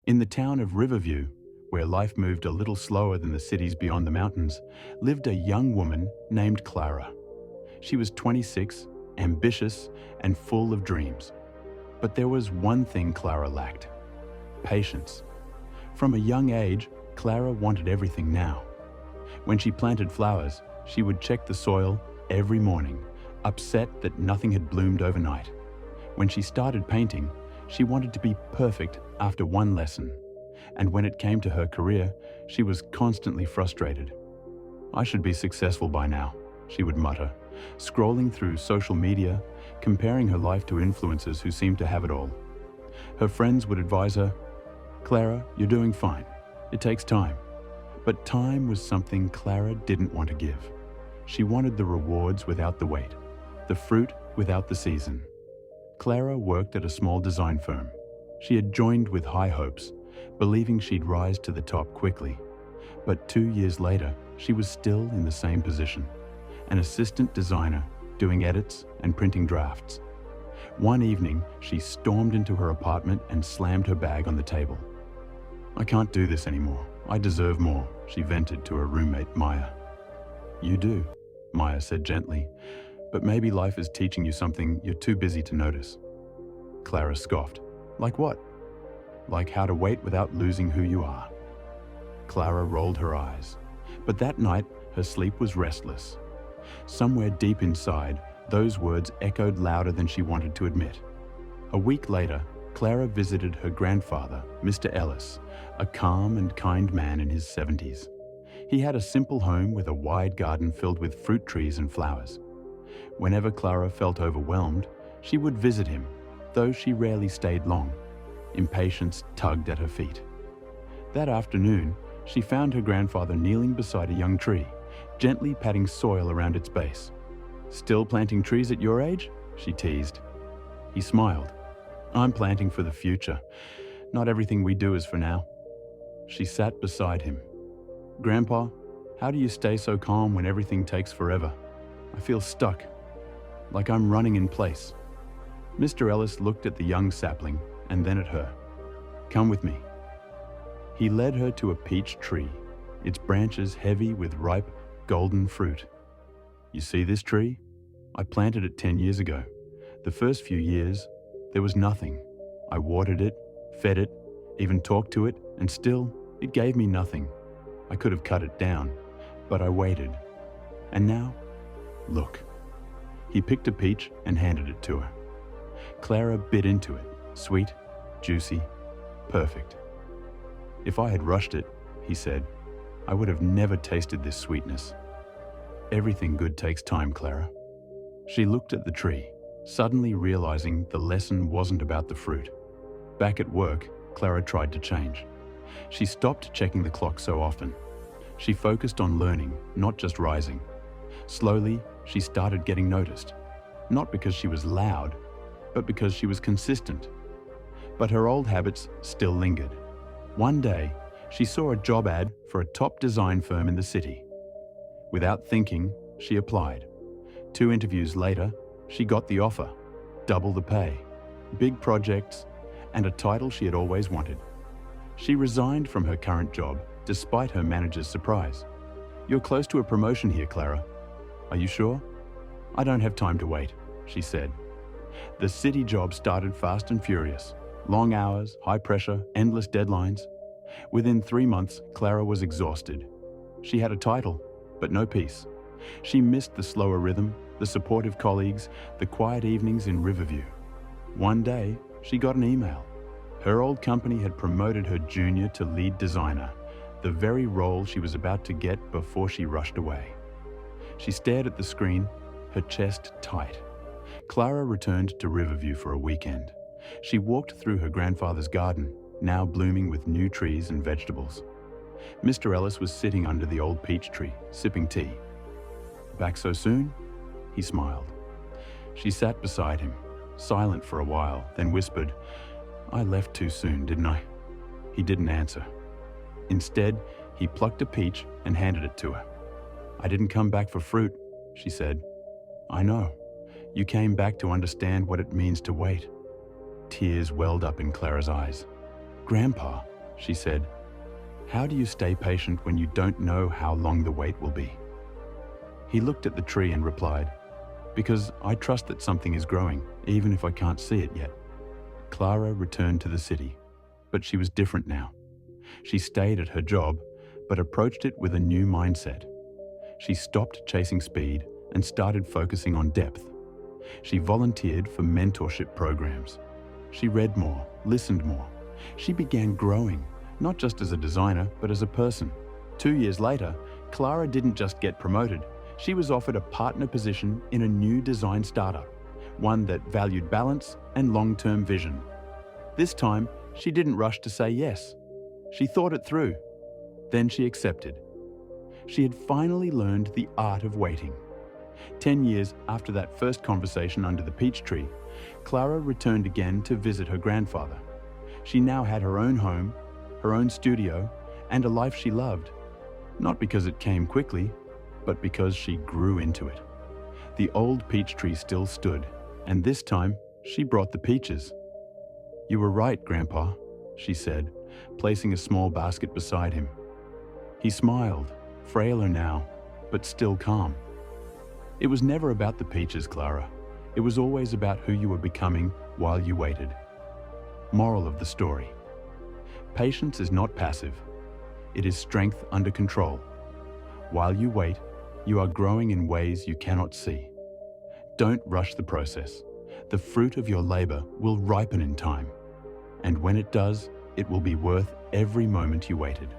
In the town of Riverview, where life moved a little slower than the cities beyond the mountains, lived a young woman named Clara. She was 26, ambitious, and full of dreams. But there was one thing Clara lacked: patience. From a young age, Clara wanted everything now. When she planted flowers, she would check the soil every morning, upset that nothing had bloomed overnight. When she started painting, she wanted to be perfect after one lesson. And when it came to her career, she was constantly frustrated. "I should be successful by now," she would mutter, scrolling through social media, comparing her life to influencers who seemed to have it all. Her friends would advise her, "Clara, you're doing fine. It takes time." But time was something Clara didn't want to give. She wanted the rewards without the wait, the fruit without the season. Clara worked at a small design firm. She had joined with high hopes, believing she'd rise to the top quickly. But 2 years later, she was still in the same position, an assistant designer doing edits and printing drafts. One evening, she stormed into her apartment and slammed her bag on the table. "I can't do this anymore. I deserve more," she vented to her roommate, Maya. "You do," Maya said gently, "but maybe life is teaching you something you're too busy to notice." Clara scoffed. "Like what?" "Like how to wait without losing who you are." Clara rolled her eyes, but that night her sleep was restless. Somewhere deep inside, those words echoed louder than she wanted to admit. A week later, Clara visited her grandfather, Mr. Ellis, a calm and kind man in his 70s. He had a simple home with a wide garden filled with fruit trees and flowers. Whenever Clara felt overwhelmed, she would visit him, though she rarely stayed long. Impatience tugged at her feet. That afternoon, she found her grandfather kneeling beside a young tree, gently patting soil around its base. "Still planting trees at your age?" she teased. He smiled. "I'm planting for the future. Not everything we do is for now." She sat beside him. "Grandpa, how do you stay so calm when everything takes forever? I feel stuck, like I'm running in place." Mr. Ellis looked at the young sapling and then at her. "Come with me." He led her to a peach tree, its branches heavy with ripe, golden fruit. "You see this tree? I planted it 10 years ago. The first few years, there was nothing. I watered it, fed it, even talked to it, and still, it gave me nothing. I could have cut it down, but I waited. And now, look." He picked a peach and handed it to her. Clara bit into it, sweet, juicy, perfect. "If I had rushed it," he said, "I would have never tasted this sweetness." "Everything good takes time, Clara." She looked at the tree, suddenly realizing the lesson wasn't about the fruit. Back at work, Clara tried to change. She stopped checking the clock so often. She focused on learning, not just rising. Slowly, she started getting noticed, not because she was loud, but because she was consistent. But her old habits still lingered. One day, she saw a job ad for a top design firm in the city. Without thinking, she applied. 2 interviews later, she got the offer, double the pay, big projects, and a title she had always wanted. She resigned from her current job, despite her manager's surprise. "You're close to a promotion here, Clara." "Are you sure?" "I don't have time to wait," she said. The city job started fast and furious. Long hours, high pressure, endless deadlines. Within 3 months, Clara was exhausted. She had a title, but no peace. She missed the slower rhythm, the supportive colleagues, the quiet evenings in Riverview. One day, she got an email. Her old company had promoted her junior to lead designer, the very role she was about to get before she rushed away. She stared at the screen, her chest tight. Clara returned to Riverview for a weekend. She walked through her grandfather's garden, now blooming with new trees and vegetables. Mr. Ellis was sitting under the old peach tree, sipping tea. "Back so soon?" He smiled. She sat beside him, silent for a while, then whispered, "I left too soon, didn't I?" He didn't answer. Instead, he plucked a peach and handed it to her. "I didn't come back for fruit," she said. "I know. You came back to understand what it means to wait." Tears welled up in Clara's eyes. "Grandpa, she said. "How do you stay patient when you don't know how long the wait will be?" He looked at the tree and replied, "Because I trust that something is growing, even if I can't see it yet." Clara returned to the city, but she was different now. She stayed at her job, but approached it with a new mindset. She stopped chasing speed and started focusing on depth. She volunteered for mentorship programs. She read more, listened more. She began growing, not just as a designer, but as a person. 2 years later, Clara didn't just get promoted. She was offered a partner position in a new design startup, one that valued balance and long-term vision. This time, she didn't rush to say yes. She thought it through. Then she accepted. She had finally learned the art of waiting. 10 years after that first conversation under the peach tree, Clara returned again to visit her grandfather. She now had her own home, her own studio, and a life she loved. Not because it came quickly, but because she grew into it. The old peach tree still stood, and this time she brought the peaches. "You were right, Grandpa," she said, placing a small basket beside him. He smiled, frailer now, but still calm. It was never about the peaches, Clara. It was always about who you were becoming while you waited. Moral of the story: patience is not passive. It is strength under control. While you wait, you are growing in ways you cannot see. Don't rush the process. The fruit of your labor will ripen in time. And when it does, it will be worth every moment you waited.